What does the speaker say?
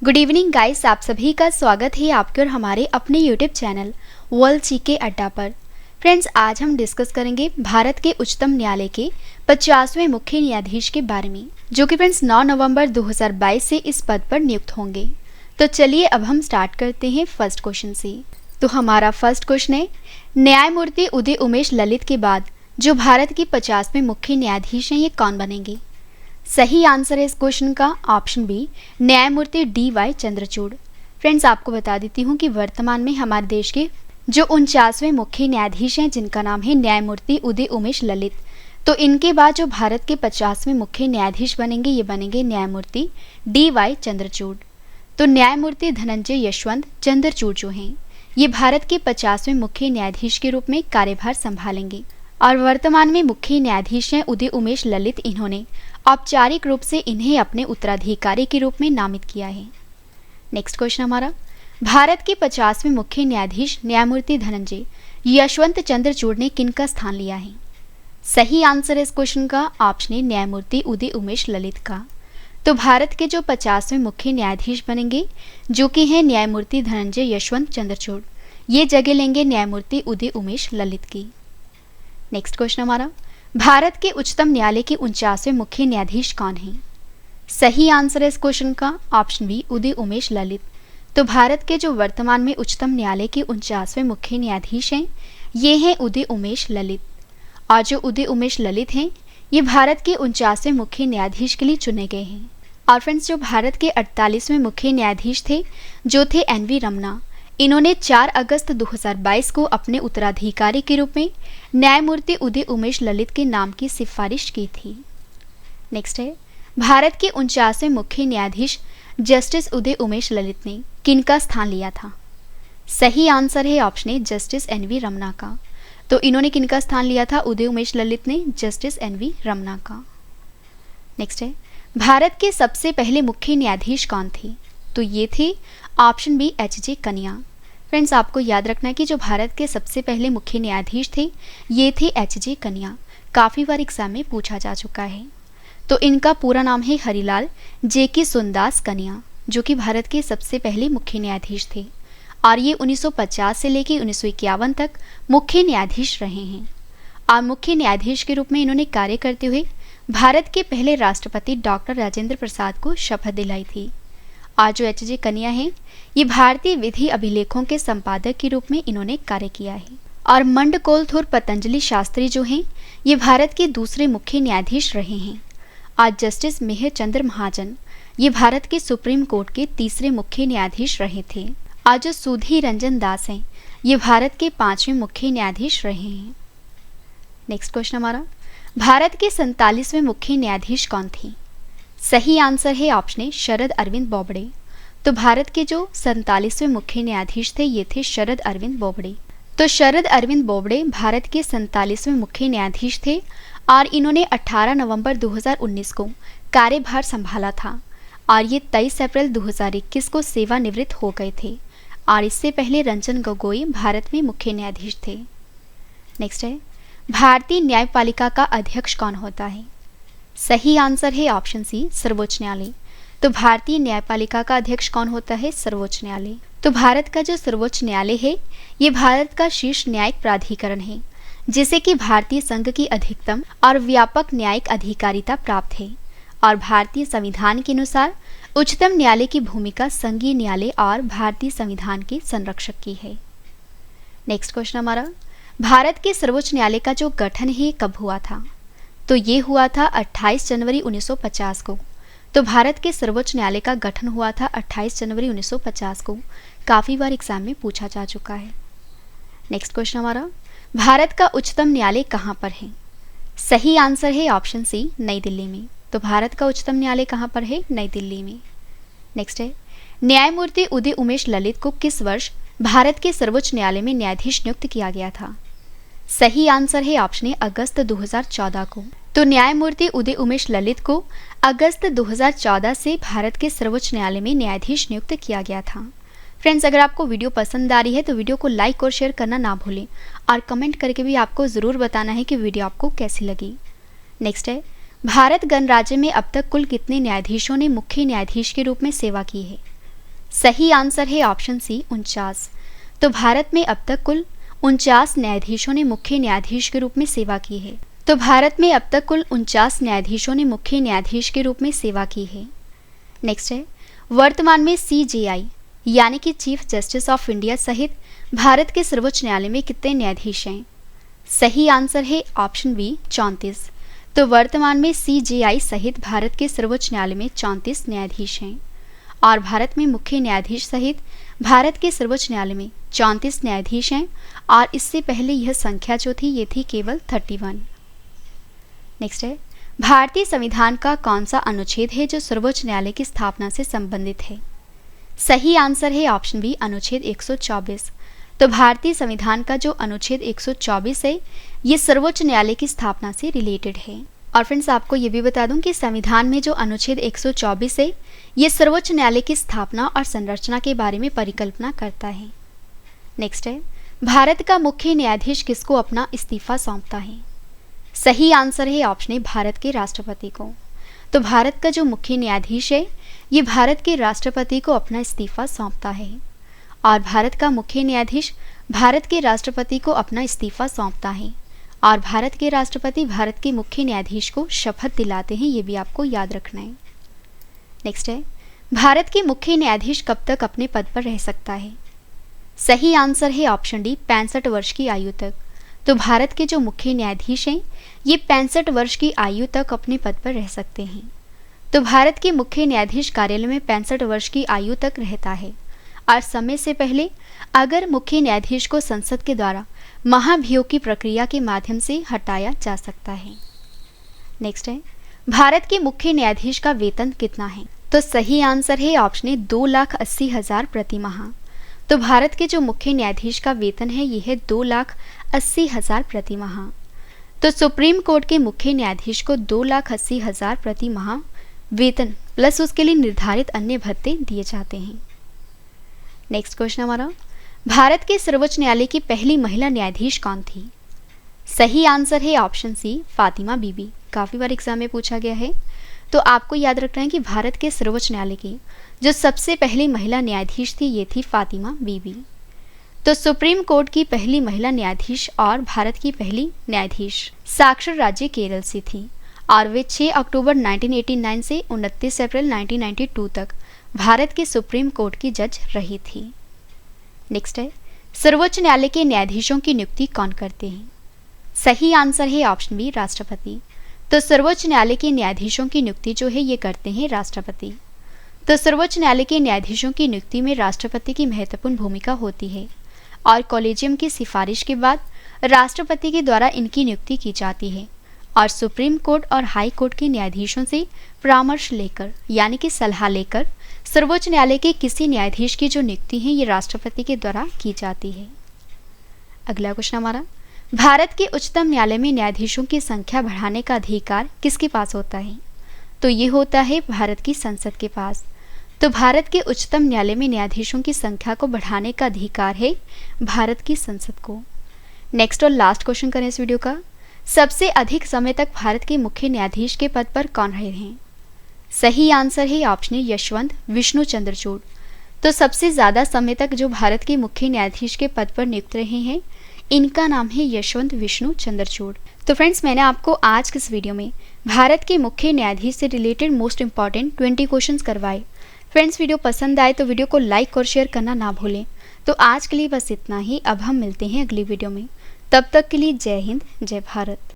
Good evening guys, आप सभी का स्वागत है आपके और हमारे अपने यूट्यूब चैनल वर्ल्ड जीके अड्डा पर। फ्रेंड्स, आज हम डिस्कस करेंगे भारत के उच्चतम न्यायालय के 50वें मुख्य न्यायाधीश के बारे में, जो कि फ्रेंड्स 9 नवंबर 2022 से इस पद पर नियुक्त होंगे। तो चलिए अब हम स्टार्ट करते हैं फर्स्ट क्वेश्चन से। तो हमारा फर्स्ट क्वेश्चन है, न्यायमूर्ति उदय उमेश ललित के बाद जो भारत के 50वें मुख्य न्यायाधीश हैं, ये कौन बनेंगे? सही आंसर है इस क्वेश्चन का ऑप्शन बी, न्यायमूर्ति डी.वाई. चंद्रचूड़। फ्रेंड्स, आपको बता देती हूँ कि वर्तमान में हमारे देश के जो 49वें मुख्य न्यायाधीश हैं, जिनका नाम है न्यायमूर्ति उदय उमेश ललित, तो इनके बाद जो भारत के 50वें मुख्य न्यायाधीश बनेंगे, ये बनेंगे न्यायमूर्ति डी.वाई. चंद्रचूड़। तो न्यायमूर्ति धनंजय यशवंत चंद्रचूड़ जो हैं, ये भारत के 50वें मुख्य न्यायाधीश के रूप में कार्यभार संभालेंगे और वर्तमान में मुख्य न्यायाधीश हैं उदय उमेश ललित। इन्होंने औपचारिक रूप से इन्हें अपने उत्तराधिकारी के रूप में नामित किया है। नेक्स्ट क्वेश्चन हमारा, भारत के 50वें मुख्य न्यायाधीश न्यायमूर्ति धनंजय यशवंत चंद्रचूड़ ने किनका स्थान लिया है? सही आंसर है इस क्वेश्चन का ऑप्शन है, न्यायमूर्ति उदय उमेश ललित का। तो भारत के जो 50वें मुख्य न्यायाधीश बनेंगे, जो कि हैं न्यायमूर्ति धनंजय यशवंत चंद्रचूड़, ये जगह लेंगे न्यायमूर्ति उदय उमेश ललित की। नेक्स्ट क्वेश्चन हमारा, भारत के उच्चतम न्यायालय के 49वें मुख्य न्यायाधीश कौन हैं? सही आंसर है इस क्वेश्चन का ऑप्शन बी, उदय उमेश ललित। तो भारत के जो वर्तमान में उच्चतम न्यायालय के 49वें मुख्य न्यायाधीश हैं, ये हैं उदय उमेश ललित। और जो उदय उमेश ललित हैं, ये भारत के 49वें मुख्य न्यायाधीश के लिए चुने गए हैं। और फ्रेंड्स, जो भारत के 48वें मुख्य न्यायाधीश थे, जो थे एन.वी. रमन्ना, इन्होंने 4 अगस्त 2022 को अपने उत्तराधिकारी के रूप में न्यायमूर्ति उदय उमेश ललित के नाम की सिफारिश की थी। नेक्स्ट है, भारत के 49वें मुख्य न्यायाधीश जस्टिस उदय उमेश ललित ने किनका स्थान लिया था? सही आंसर है option A, justice N V. Ramana का। तो इन्होंने किनका स्थान लिया था? उदय उमेश ललित ने जस्टिस एन.वी. रमन्ना का। नेक्स्ट है, भारत के सबसे पहले मुख्य न्यायाधीश कौन थे? तो ये थे ऑप्शन बी, एच.जे. कनिया। फ्रेंड्स, आपको याद रखना है कि जो भारत के सबसे पहले मुख्य न्यायाधीश थे, ये थे एच.जे. कनिया। काफ़ी बार एग्जाम में पूछा जा चुका है। तो इनका पूरा नाम है हरिलाल जे.के. सुंदास कनिया, जो कि भारत के सबसे पहले मुख्य न्यायाधीश थे और ये 1950 से लेकर 1951 तक मुख्य न्यायाधीश रहे हैं। और मुख्य न्यायाधीश के रूप में इन्होंने कार्य करते हुए भारत के पहले राष्ट्रपति डॉक्टर राजेंद्र प्रसाद को शपथ दिलाई थी। और जो एच.जे. कनिया हैं, ये भारतीय विधि अभिलेखों के संपादक के रूप में इन्होंने कार्य किया है। और मंडकोलथुर पतंजलि शास्त्री जो हैं, ये भारत के दूसरे मुख्य न्यायाधीश रहे हैं। और जस्टिस मेहर चंद्र महाजन, ये भारत के सुप्रीम कोर्ट के तीसरे मुख्य न्यायाधीश रहे थे। और जो सुधीर रंजन दास हैं, ये भारत के 5वें मुख्य न्यायाधीश रहे हैं। नेक्स्ट क्वेश्चन हमारा, भारत के 47वें मुख्य न्यायाधीश कौन थे? सही आंसर है ऑप्शन ए, शरद अरविंद बोबड़े। तो भारत के जो 47वें मुख्य न्यायाधीश थे, ये थे शरद अरविंद बोबड़े। तो शरद अरविंद बोबड़े भारत के 47वें मुख्य न्यायाधीश थे और इन्होंने 18 नवंबर 2019 को कार्यभार संभाला था और ये 23 अप्रैल 2021 को सेवानिवृत्त हो गए थे। और इससे पहले रंजन गोगोई भारत में मुख्य न्यायाधीश थे। नेक्स्ट है, भारतीय न्यायपालिका का अध्यक्ष कौन होता है? सही आंसर है ऑप्शन सी, सर्वोच्च न्यायालय। तो भारतीय न्यायपालिका का अध्यक्ष कौन होता है? सर्वोच्च न्यायालय। तो भारत का जो सर्वोच्च न्यायालय है, ये भारत का शीर्ष न्यायिक प्राधिकरण है, जिसे कि भारतीय संघ की अधिकतम और व्यापक न्यायिक अधिकारिता प्राप्त है। और भारतीय संविधान के अनुसार उच्चतम न्यायालय की भूमिका संघीय न्यायालय और भारतीय संविधान के संरक्षक की है। नेक्स्ट क्वेश्चन हमारा, भारत के सर्वोच्च न्यायालय का जो गठन है, कब हुआ था? तो ये हुआ था 28 जनवरी 1950 को। तो भारत के सर्वोच्च न्यायालय का गठन हुआ था 28 जनवरी 1950 को। काफ़ी बार एग्जाम में पूछा जा चुका है। नेक्स्ट क्वेश्चन हमारा, भारत का उच्चतम न्यायालय कहाँ पर है? सही आंसर है ऑप्शन सी, नई दिल्ली में। तो भारत का उच्चतम न्यायालय कहाँ पर है? नई दिल्ली में। नेक्स्ट है, न्यायमूर्ति उदय उमेश ललित को किस वर्ष भारत के सर्वोच्च न्यायालय में न्यायाधीश नियुक्त किया गया था? सही आंसर है ऑप्शन ए, अगस्त 2014 को। तो न्यायमूर्ति उदय उमेश ललित को अगस्त 2014 से भारत के सर्वोच्च न्यायालय में न्यायाधीश नियुक्त किया गया था। फ्रेंड्स, अगर आपको वीडियो पसंद आ रही है तो वीडियो को लाइक और शेयर करना ना भूलें और कमेंट करके भी आपको ज़रूर बताना है कि वीडियो आपको कैसी लगी। नेक्स्ट है, भारत गणराज्य में अब तक कुल कितने न्यायाधीशों ने मुख्य न्यायाधीश के रूप में सेवा की है? सही आंसर है ऑप्शन सी 49। तो भारत में अब तक कुल 49 न्यायाधीशों ने मुख्य न्यायाधीश के रूप में सेवा की है। तो भारत में अब तक कुल 49 न्यायाधीशों ने मुख्य न्यायाधीश के रूप में सेवा की है। नेक्स्ट है, वर्तमान में CJI यानी कि चीफ जस्टिस ऑफ इंडिया सहित भारत के सर्वोच्च न्यायालय में कितने न्यायाधीश हैं? सही आंसर है ऑप्शन बी 34। तो वर्तमान में CJI सहित भारत के सर्वोच्च न्यायालय में 34 न्यायाधीश हैं और भारत में मुख्य न्यायाधीश सहित भारत के सर्वोच्च न्यायालय में 34 न्यायाधीश हैं और इससे पहले यह संख्या जो थी ये थी केवल 31। नेक्स्ट है, भारतीय संविधान का कौन सा अनुच्छेद है जो सर्वोच्च न्यायालय की स्थापना से संबंधित है? सही आंसर है ऑप्शन बी अनुच्छेद 124। तो भारतीय संविधान का जो अनुच्छेद 124 है ये सर्वोच्च न्यायालय की स्थापना से रिलेटेड है। और फ्रेंड्स आपको ये भी बता दूं कि संविधान में जो अनुच्छेद 124 है ये सर्वोच्च न्यायालय की स्थापना और संरचना के बारे में परिकल्पना करता है। नेक्स्ट है, भारत का मुख्य न्यायाधीश किसको अपना इस्तीफा सौंपता है? सही आंसर है ऑप्शन ए भारत के राष्ट्रपति को। तो भारत का जो मुख्य न्यायाधीश है ये भारत के राष्ट्रपति को अपना इस्तीफा सौंपता है और भारत का मुख्य न्यायाधीश भारत के राष्ट्रपति को अपना इस्तीफा सौंपता है और भारत के राष्ट्रपति भारत के मुख्य न्यायाधीश को शपथ दिलाते हैं, ये भी आपको याद रखना है। नेक्स्ट है, भारत के मुख्य न्यायाधीश कब तक अपने पद पर रह सकता है? सही आंसर है ऑप्शन डी 65 वर्ष की आयु तक। तो भारत के जो मुख्य न्यायाधीश हैं ये 65 वर्ष की आयु तक अपने पद पर रह सकते हैं। तो भारत के मुख्य न्यायाधीश कार्यालय में 65 वर्ष की आयु तक रहता है और समय से पहले अगर मुख्य न्यायाधीश को संसद के द्वारा महाभियोग की प्रक्रिया के माध्यम से हटाया जा सकता है। नेक्स्ट है, भारत के मुख्य न्यायाधीश का वेतन कितना है? तो सही आंसर है ऑप्शन ए 2,80,000 प्रति माह। तो भारत के जो मुख्य न्यायाधीश का वेतन है ये है 2,80,000 प्रति माह। तो सुप्रीम कोर्ट के मुख्य न्यायाधीश को 2,80,000 प्रति माह वेतन प्लस उसके लिए निर्धारित अन्य भत्ते दिए जाते हैं। नेक्स्ट क्वेश्चन हमारा, भारत के सर्वोच्च न्यायालय की पहली महिला न्यायाधीश कौन थी? सही आंसर है ऑप्शन सी फातिमा बीबी। काफ़ी बार एग्जाम में पूछा गया है। तो आपको याद रखना है कि भारत के सर्वोच्च न्यायालय की जो सबसे पहली महिला न्यायाधीश थी ये थी फातिमा बीबी। तो सुप्रीम कोर्ट की पहली महिला न्यायाधीश और भारत की पहली न्यायाधीश साक्षर राज्य केरल से थी और वे 6 अक्टूबर 1989 से 29 अप्रैल 1992 तक भारत के सुप्रीम कोर्ट की जज रही थी। नेक्स्ट है, सर्वोच्च न्यायालय के न्यायाधीशों की नियुक्ति कौन करते हैं? सही आंसर है ऑप्शन बी राष्ट्रपति। तो सर्वोच्च न्यायालय के न्यायाधीशों की नियुक्ति जो है ये करते हैं राष्ट्रपति। तो सर्वोच्च न्यायालय के न्यायाधीशों की नियुक्ति में राष्ट्रपति की महत्वपूर्ण भूमिका होती है और कॉलेजियम की सिफारिश के बाद राष्ट्रपति के द्वारा इनकी नियुक्ति की जाती है और सुप्रीम कोर्ट और हाई कोर्ट के न्यायाधीशों से परामर्श लेकर यानी कि सलाह लेकर सर्वोच्च न्यायालय के किसी न्यायाधीश की जो नियुक्ति है ये राष्ट्रपति के द्वारा की जाती है। अगला क्वेश्चन हमारा, भारत के उच्चतम न्यायालय में न्यायाधीशों की संख्या बढ़ाने का अधिकार किसके पास होता है? तो ये होता है भारत की संसद के पास। तो भारत के उच्चतम न्यायालय में न्यायाधीशों की संख्या को बढ़ाने का अधिकार है भारत की संसद को। नेक्स्ट और लास्ट क्वेश्चन करें इस वीडियो का, सबसे अधिक समय तक भारत के मुख्य न्यायाधीश के पद पर कौन रहे हैं? सही आंसर है ऑप्शन ए यशवंत विष्णु चंद्रचूड़। तो सबसे ज़्यादा समय तक जो भारत के मुख्य न्यायाधीश के पद पर नियुक्त रहे हैं इनका नाम है यशवंत विष्णु चंद्रचूड़। तो फ्रेंड्स मैंने आपको आज के इस वीडियो में भारत के मुख्य न्यायाधीश से रिलेटेड मोस्ट इंपॉर्टेंट 20 क्वेश्चंस करवाए। फ्रेंड्स वीडियो पसंद आए तो वीडियो को लाइक और शेयर करना ना भूलें। तो आज के लिए बस इतना ही, अब हम मिलते हैं अगली वीडियो में। तब तक के लिए जय हिंद जय भारत।